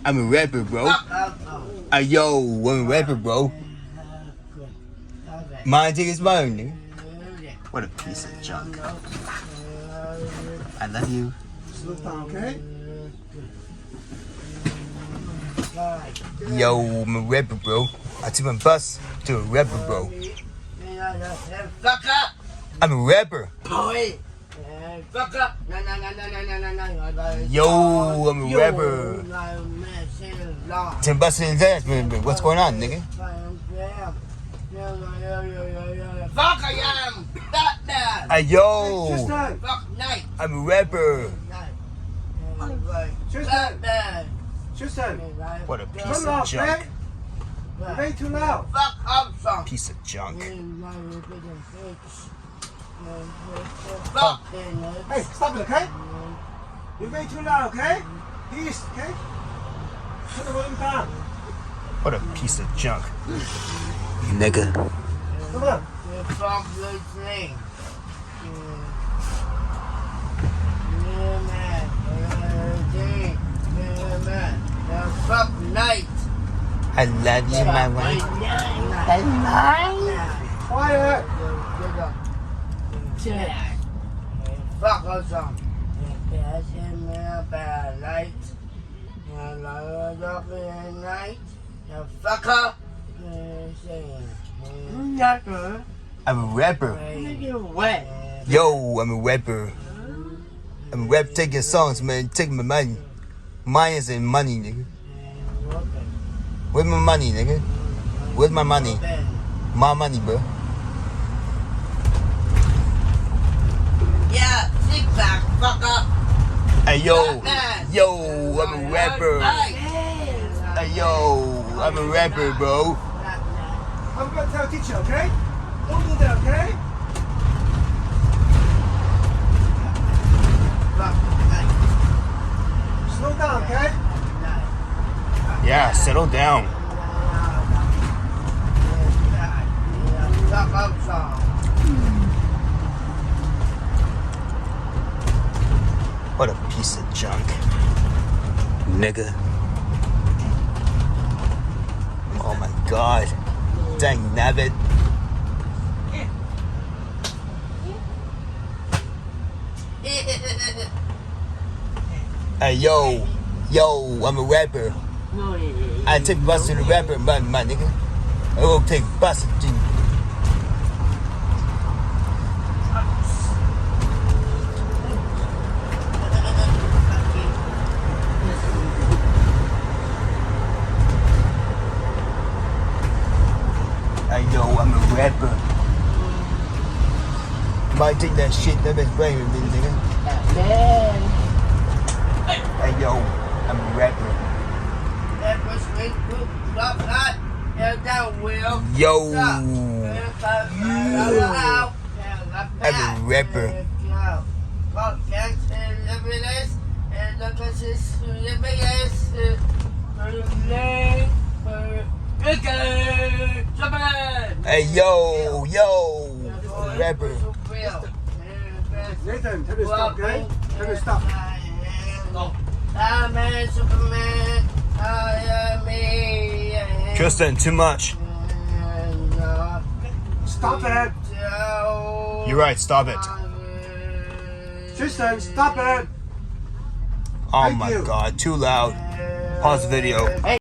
I'm a rapper, bro. Yo, I'm a rapper, bro. Mine take his phone, nigga. What a piece of junk. I love you. Slow down, okay? Yo, I'm a rapper, bro. I took my bus to a rapper, bro. Fuck up! I'm a rapper. Boy! Fuck up! Yo, I'm a rapper. Ten bucks in his ass, man. What's going on, nigga? Fuck I am! Batman! Yo, Tristan! Fuck night! I'm a rapper. Batman! Tristan! What a piece Turn it of off, junk. man! You're way too loud. Fuck up song! Piece of junk. Fuck! Hey, stop it, okay? You're way too loud, okay? Peace, okay? Put the volume down. What a piece of junk. Nigga. Come on. Fuck the thing! Fuck night! I love you, my wife. Quiet. Fuck us up. Passing me a bad light. Night. Fucker. I'm a rapper. Wet. Yo, I'm a rapper. I'm a rap taking songs, man. Taking my money. Mine is in money, nigga. Where's my money, nigga? Where's my money? My money, bro. Yeah, sit back, fucker. Hey, yo. Yo, I'm a rapper. Hey, yo, I'm a rapper, bro. I'm going to tell teacher, okay? Don't do that, okay? Slow down, okay? Yeah, settle down. Fuck up song. What a piece of junk. Nigga. Oh my god. Dang nabbit. Hey, yo. Yo, I'm a rapper. I take bus to the rapper, my nigga. I will take bus to. Hey, yo, I'm a rapper. Might take that shit, that bitch brain with me, nigga. Hey, yo, I'm a rapper. Yo, I'm a rapper. Hey, yo, rapper. Nathan, tell me to stop, okay? Tell me to stop. Superman, I am me. Tristan, too much. Stop it. You're right, stop it. Tristan, stop it. Oh Thank my you. god, too loud. Pause the video.